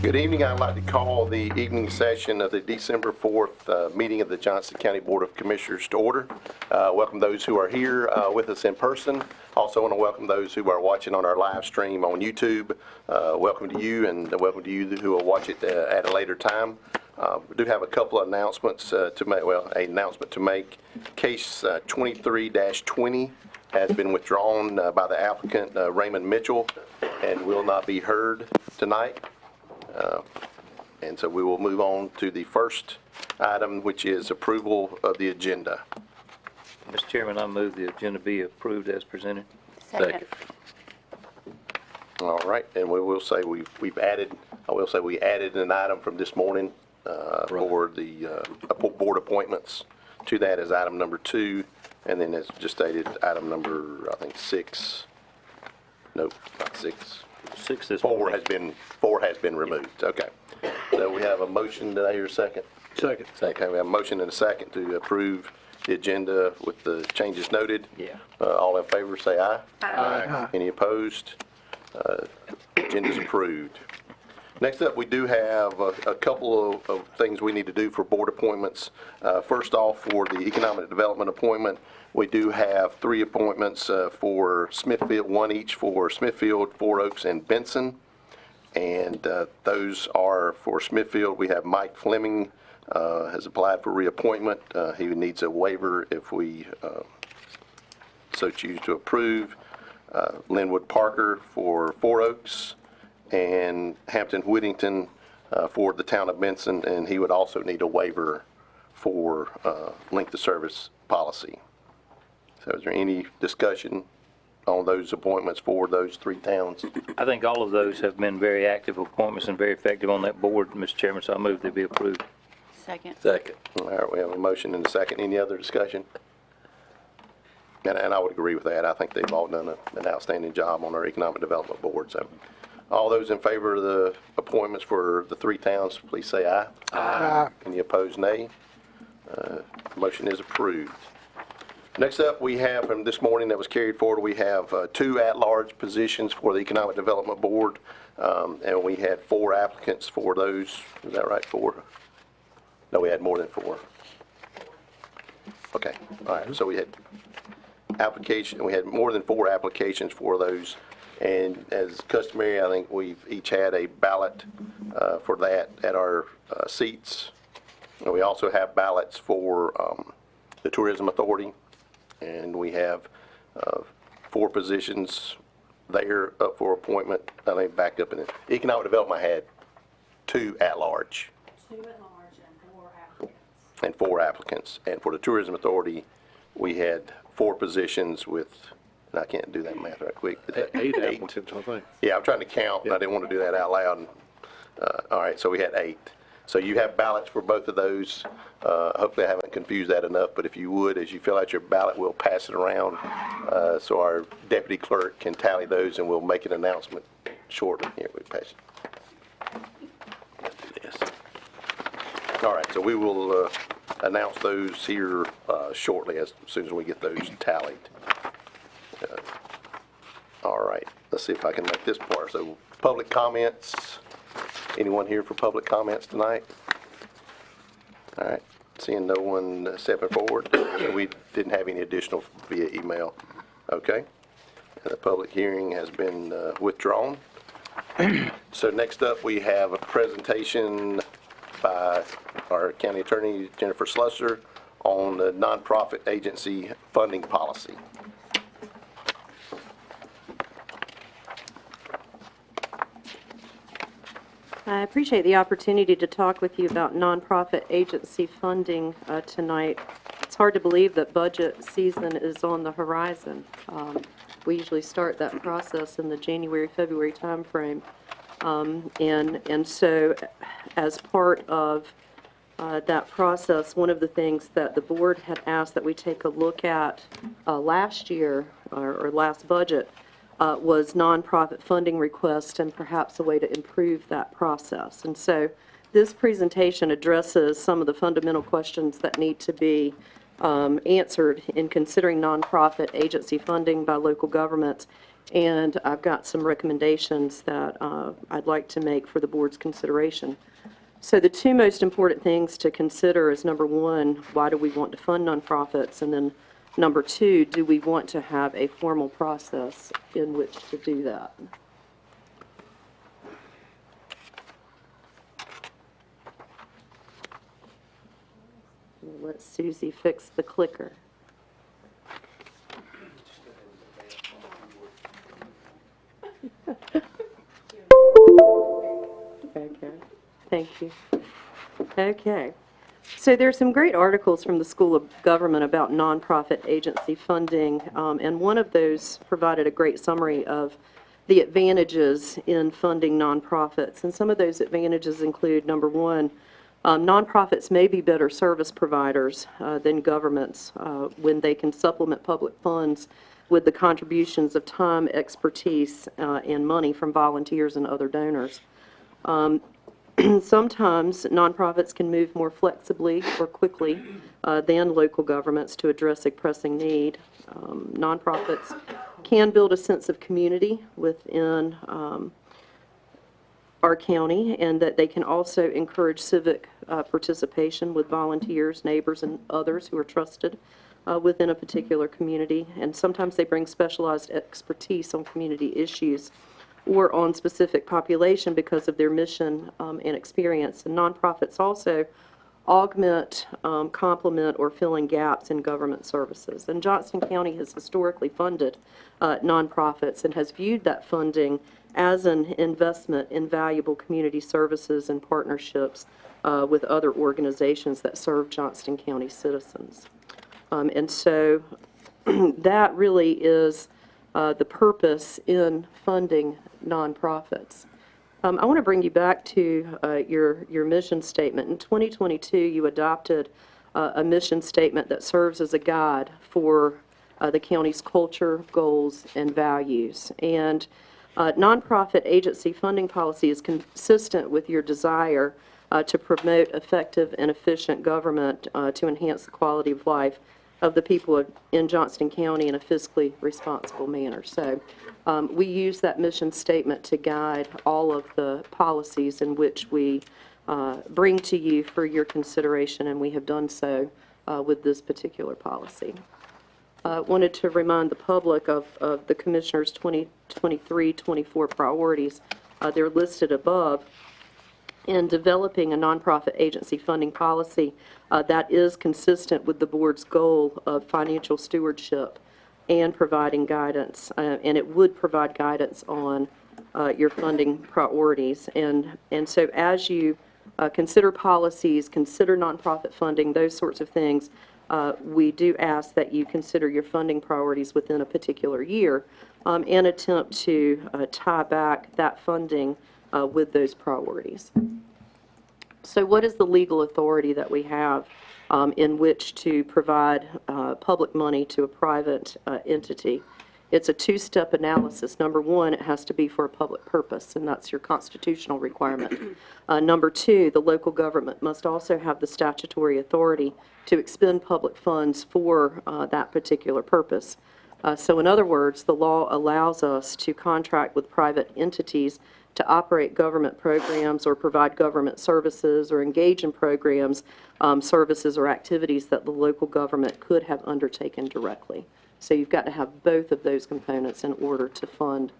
Good evening. I'd like to call the evening session of the December 4th meeting of the Johnston County Board of Commissioners to order. Welcome those who are here with us in person. Also want to welcome those who are watching on our live stream on YouTube. Welcome to you, and welcome to you who will watch it at a later time. We do have a couple of announcements to make. Well, an announcement to make. Case 23-20 has been withdrawn by the applicant, Raymond Mitchell, and will not be heard tonight. And so we will move on to the first item, which is approval of the agenda. Mr. Chairman, I move the agenda be approved as presented. Second. All right, and we will say we've added. I will say we added an item from this morning for the board appointments. To that is item number 2, and then as just stated, item number I think 6. Nope, not 6. 6 this 4 morning. has been removed. Okay. So we have a motion. Did I hear a second? Second. Okay, we have a motion and a second to approve the agenda with the changes noted. Yeah. All in favor say aye. Aye. Any opposed? Agenda's approved. Next up, we do have a couple of things we need to do for board appointments. First off, for the economic development appointment, we do have 3 appointments for Smithfield, 1 each for Smithfield, 4 Oaks, and Benson. And those are for Smithfield. We have Mike Fleming has applied for reappointment. He needs a waiver if we so choose to approve. Linwood Parker for 4 Oaks, and Hampton Whittington for the town of Benson, and he would also need a waiver for length of service policy. So is there any discussion on those appointments for those 3 towns? I think all of those have been very active appointments and very effective on that board, Mr. Chairman, so I move they be approved. Second. Second. All right, we have a motion and a second. Any other discussion? And I would agree with that. I think they've all done an outstanding job on our economic development board. So all those in favor of the appointments for the 3 towns, please say aye. Aye. Any opposed, nay. Motion is approved. Next up, we have from this morning that was carried forward, we have 2 at-large positions for the Economic Development Board, and we had 4 applicants for those. Is that right, 4? No, we had more than 4. Okay, all right, so we had more than 4 applications for those, and as customary, I think we've each had a ballot for that at our seats. And we also have ballots for the Tourism Authority, and we have 4 positions there up for appointment. I think back up in it. Economic Development had 2 at-large. 2 at large and 4 applicants. And 4 applicants. And for the Tourism Authority, we had 4 positions with, and I can't do that math right quick. 8 applicants, I think. Yeah, I'm trying to count, and I didn't want to do that out loud. All right, so we had 8. So you have ballots for both of those. Hopefully I haven't confused that enough, but if you would, as you fill out your ballot, we'll pass it around so our deputy clerk can tally those, and we'll make an announcement shortly. Here, we pass it. Let's do this. All right, so we will announce those here shortly as soon as we get those tallied. All right, let's see if I can make this part. So public comments. Anyone here for public comments tonight? All right, seeing no one stepping forward. We didn't have any additional via email. Okay, and the public hearing has been withdrawn. So next up, we have a presentation by our county attorney, Jennifer Slusser, on the nonprofit agency funding policy. I appreciate the opportunity to talk with you about nonprofit agency funding tonight. It's hard to believe that budget season is on the horizon. We usually start that process in the January-February timeframe. And so as part of that process, one of the things that the board had asked that we take a look at last year or last budget was nonprofit funding requests and perhaps a way to improve that process. And so this presentation addresses some of the fundamental questions that need to be answered in considering nonprofit agency funding by local governments, and I've got some recommendations that I'd like to make for the board's consideration. So the two most important things to consider is, number one, why do we want to fund nonprofits? And then number two, do we want to have a formal process in which to do that? Let Susie fix the clicker. Okay, thank you. Okay. So there's some great articles from the School of Government about nonprofit agency funding, and one of those provided a great summary of the advantages in funding nonprofits. And some of those advantages include, number one, nonprofits may be better service providers than governments when they can supplement public funds with the contributions of time, expertise, and money from volunteers and other donors. Sometimes nonprofits can move more flexibly or quickly than local governments to address a pressing need. Nonprofits can build a sense of community within our county, and that they can also encourage civic participation with volunteers, neighbors, and others who are trusted within a particular community. And sometimes they bring specialized expertise on community issues or on specific population because of their mission and experience. And nonprofits also augment, complement, or fill in gaps in government services. And Johnston County has historically funded nonprofits and has viewed that funding as an investment in valuable community services and partnerships with other organizations that serve Johnston County citizens. And so that really is the purpose in funding nonprofits. I want to bring you back to your mission statement. In 2022, you adopted a mission statement that serves as a guide for the county's culture, goals, and values. And nonprofit agency funding policy is consistent with your desire to promote effective and efficient government to enhance the quality of life of the people in Johnston County in a fiscally responsible manner. So we use that mission statement to guide all of the policies in which we bring to you for your consideration, and we have done so with this particular policy. Wanted to remind the public of the Commissioner's 2023-24 priorities. They're listed above. In developing a nonprofit agency funding policy that is consistent with the board's goal of financial stewardship and providing guidance, and it would provide guidance on your funding priorities. And so as you consider policies, consider nonprofit funding, those sorts of things, we do ask that you consider your funding priorities within a particular year and attempt to tie back that funding with those priorities. So what is the legal authority that we have in which to provide public money to a private entity? It's a two-step analysis. Number one, it has to be for a public purpose, and that's your constitutional requirement. Number two, the local government must also have the statutory authority to expend public funds for that particular purpose. So in other words, the law allows us to contract with private entities to operate government programs or provide government services or engage in programs, services, or activities that the local government could have undertaken directly. So you've got to have both of those components in order to fund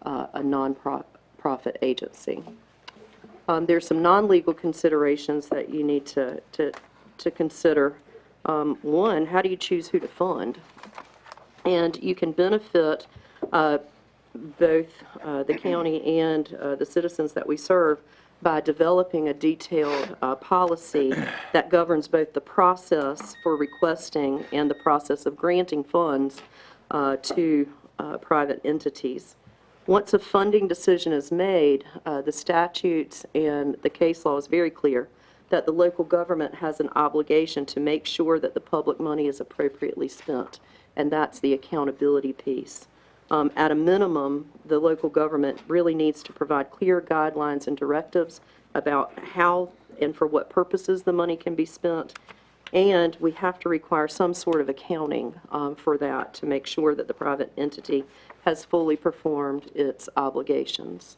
a nonprofit agency. There's some non-legal considerations that you need to consider. One, how do you choose who to fund? And you can benefit both the county and the citizens that we serve by developing a detailed policy that governs both the process for requesting and the process of granting funds to private entities. Once a funding decision is made, the statutes and the case law is very clear that the local government has an obligation to make sure that the public money is appropriately spent, and that's the accountability piece. At a minimum, the local government really needs to provide clear guidelines and directives about how and for what purposes the money can be spent, And we have to require some sort of accounting for that to make sure that the private entity has fully performed its obligations.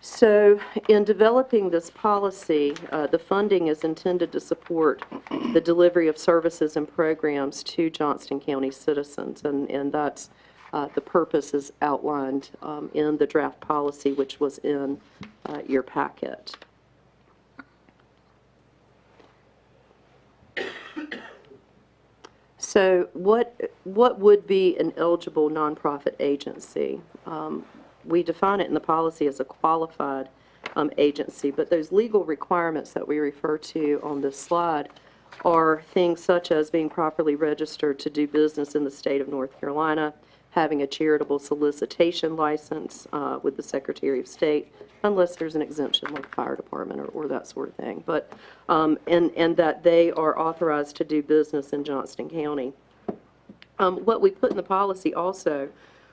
So in developing this policy, the funding is intended to support the delivery of services and programs to Johnston County citizens, and that's the purpose is outlined in the draft policy, which was in your packet. So what would be an eligible nonprofit agency? We define it in the policy as a qualified agency, but those legal requirements that we refer to on this slide are things such as being properly registered to do business in the state of North Carolina, having a charitable solicitation license with the Secretary of State, unless there's an exemption like fire department or that sort of thing, but and that they are authorized to do business in Johnston County. What we put in the policy also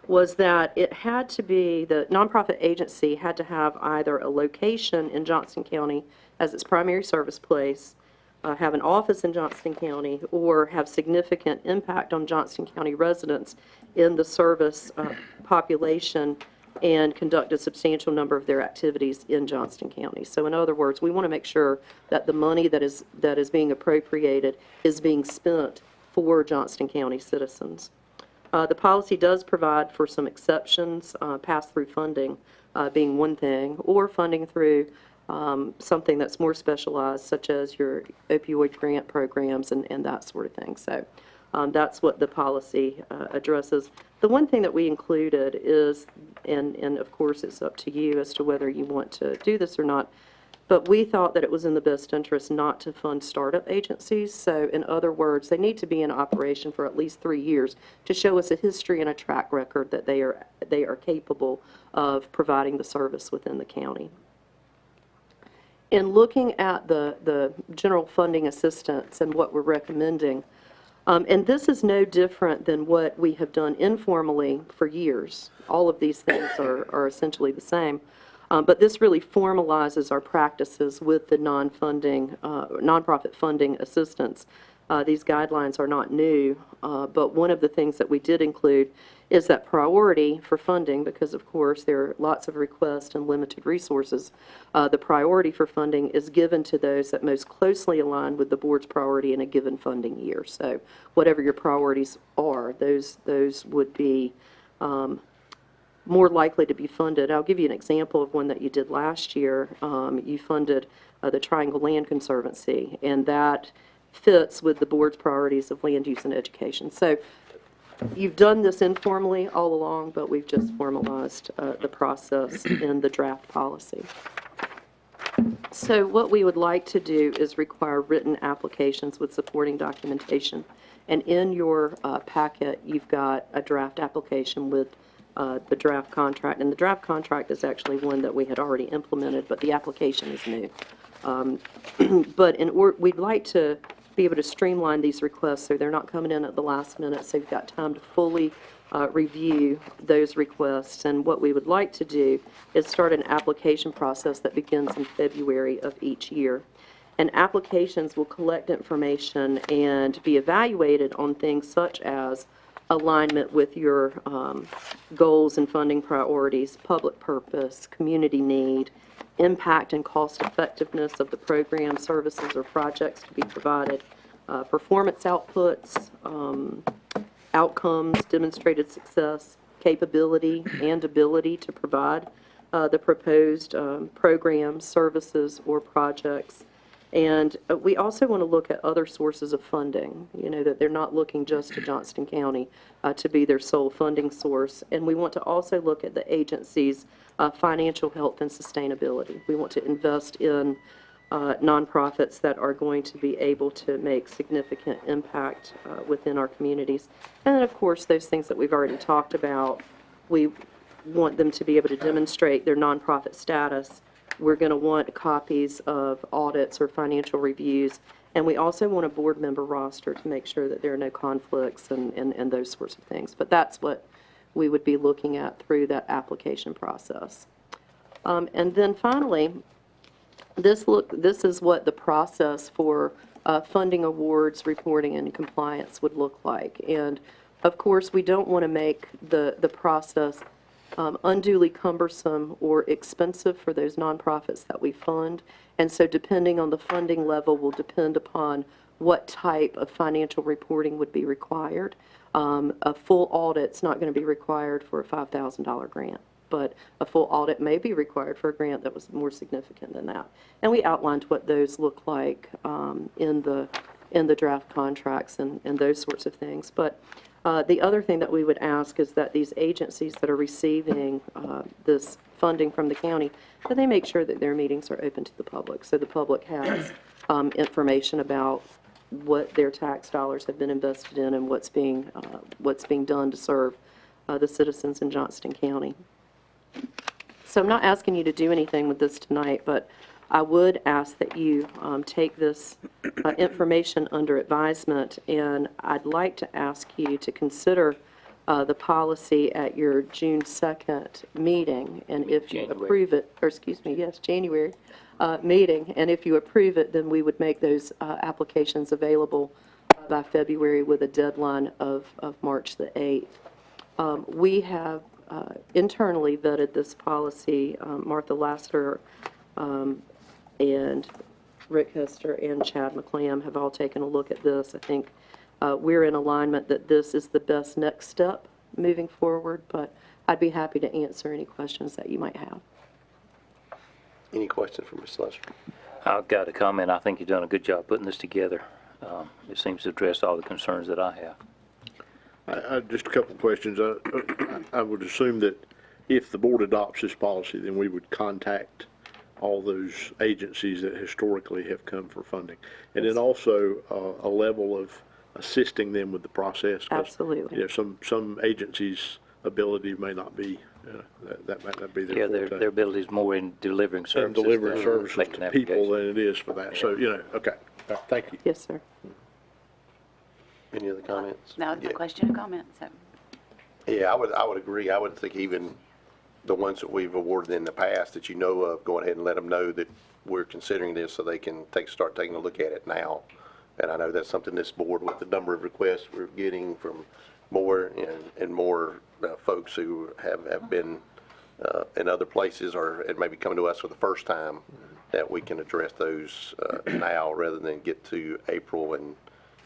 was that it had to be, the nonprofit agency had to have either a location in Johnston County as its primary service place, have an office in Johnston County, or have significant impact on Johnston County residents in the service population and conduct a substantial number of their activities in Johnston County. So in other words, we want to make sure that the money that is being appropriated is being spent for Johnston County citizens. The policy does provide for some exceptions, pass-through funding being one thing, or funding through something that's more specialized, such as your opioid grant programs and that sort of thing. So that's what the policy addresses. The one thing that we included is, and of course it's up to you as to whether you want to do this or not, but we thought that it was in the best interest not to fund startup agencies. So in other words, they need to be in operation for at least 3 years to show us a history and a track record that they are capable of providing the service within the county. In looking at the general funding assistance and what we're recommending, and this is no different than what we have done informally for years. All of these things are essentially the same. But this really formalizes our practices with the nonprofit funding assistance. These guidelines are not new, but one of the things that we did include is that priority for funding, because of course there are lots of requests and limited resources. The priority for funding is given to those that most closely align with the board's priority in a given funding year. So whatever your priorities are, those would be more likely to be funded. I'll give you an example of one that you did last year. You funded the Triangle Land Conservancy, and that fits with the board's priorities of land use and education. So you've done this informally all along, but we've just formalized the process in the draft policy. So what we would like to do is require written applications with supporting documentation. And in your packet, you've got a draft application with the draft contract, and the draft contract is actually one that we had already implemented, but the application is new. But we'd like to be able to streamline these requests so they're not coming in at the last minute, so you've got time to fully review those requests. And what we would like to do is start an application process that begins in February of each year. And applications will collect information and be evaluated on things such as alignment with your goals and funding priorities, public purpose, community need, impact and cost effectiveness of the program, services, or projects to be provided, performance outputs, outcomes, demonstrated success, capability, and ability to provide the proposed programs, services, or projects. And we also want to look at other sources of funding, that they're not looking just to Johnston County to be their sole funding source. And we want to also look at the agency's financial health and sustainability. We want to invest in nonprofits that are going to be able to make significant impact within our communities. And then, of course, those things that we've already talked about, we want them to be able to demonstrate their nonprofit status. We're going to want copies of audits or financial reviews, and we also want a board member roster to make sure that there are no conflicts and those sorts of things. But that's what we would be looking at through that application process. And then finally, this is what the process for funding awards, reporting, and compliance would look like. And of course, we don't want to make the process unduly cumbersome or expensive for those nonprofits that we fund. And so depending on the funding level will depend upon what type of financial reporting would be required. A full audit's not going to be required for a $5,000 grant, but a full audit may be required for a grant that was more significant than that. And we outlined what those look like in the draft contracts and those sorts of things. But the other thing that we would ask is that these agencies that are receiving this funding from the county, that they make sure that their meetings are open to the public, so the public has information about what their tax dollars have been invested in and what's being done to serve the citizens in Johnston County. So I'm not asking you to do anything with this tonight, but I would ask that you take this information under advisement, and I'd like to ask you to consider the policy at your June 2nd meeting, and if you approve it, or excuse me, yes, January meeting, and if you approve it, then we would make those applications available by February with a deadline of March the 8th. We have internally vetted this policy. Martha Lassiter and Rick Hester and Chad McClam have all taken a look at this. I think we're in alignment that this is the best next step moving forward, but I'd be happy to answer any questions that you might have. Any questions for Ms. Lester? I've got a comment. I think you've done a good job putting this together. It seems to address all the concerns that I have. Just a couple of questions. I would assume that if the board adopts this policy, then we would contact all those agencies that historically have come for funding. And then also a level of assisting them with the process. Absolutely. You know, some agencies' ability may not be, that might not be Yeah, their their ability is more in delivering services. and delivering than services making to people applications. than it is for that. So, you know, okay. Thank you. Yes, sir. Any other comments? No, it's a question or comment, so. Yeah, I would agree. I would think even the ones that we've awarded in the past that you know of, go ahead and let them know that we're considering this so they can start taking a look at it now. And I know that's something this board, with the number of requests we're getting from more and more folks who have been in other places and maybe coming to us for the first time, that we can address those now rather than get to April and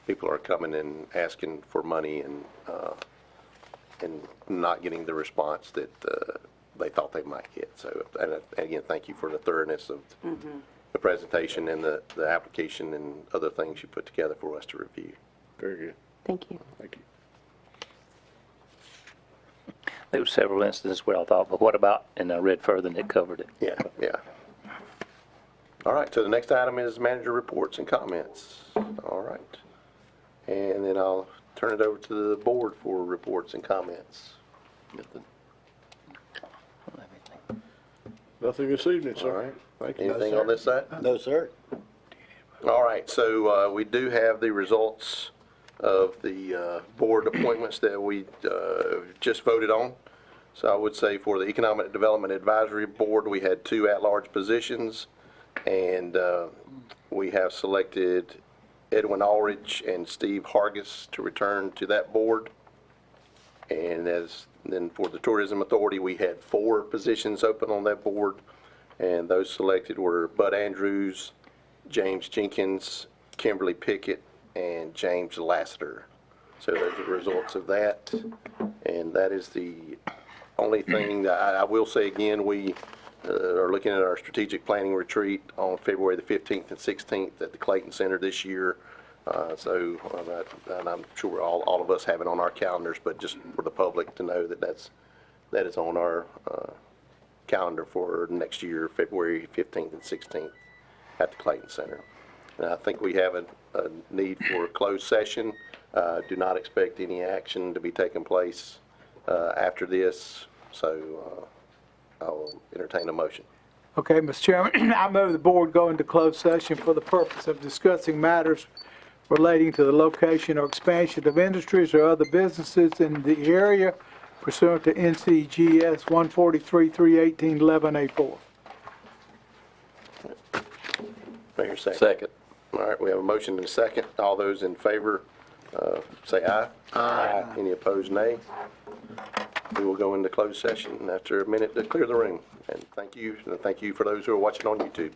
people are coming and asking for money and not getting the response that they thought they might get. So, and again, thank you for the thoroughness of the presentation and the application and other things you put together for us to review. Very good. Thank you. Thank you. There were several instances where I thought, but what about, and I read further and it covered it. Yeah, yeah. All right, so the next item is manager reports and comments. All right. And then I'll turn it over to the board for reports and comments. Nothing this evening, All sir. right. Thank you. Anything on this side? No, sir. All right, so we do have the results of the board appointments that we just voted on. So I would say for the Economic Development Advisory Board, we had 2 at-large positions, and we have selected Edwin Ulrich and Steve Hargis to return to that board. And then for the Tourism Authority, we had 4 positions open on that board, and those selected were Bud Andrews, James Jenkins, Kimberly Pickett, and James Lassiter. So those are the results of that, and that is the only thing that I will say again. We are looking at our strategic planning retreat on February the 15th and 16th at the Clayton Center this year. And I'm sure all of us have it on our calendars, but just for the public to know that is on our calendar for next year, February 15th and 16th at the Clayton Center. And I think we have a need for a closed session. Do not expect any action to be taking place after this, so I'll entertain a motion. Okay, Mr. Chairman, I move the board go into closed session for the purpose of discussing matters relating to the location or expansion of industries or other businesses in the area pursuant to NCGS 143-318-11A4. Do I hear a second? Second. All right, we have a motion and a second. All those in favor, say aye. Aye. Any opposed, nay? We will go into closed session after a minute to clear the room. And thank you for those who are watching on YouTube.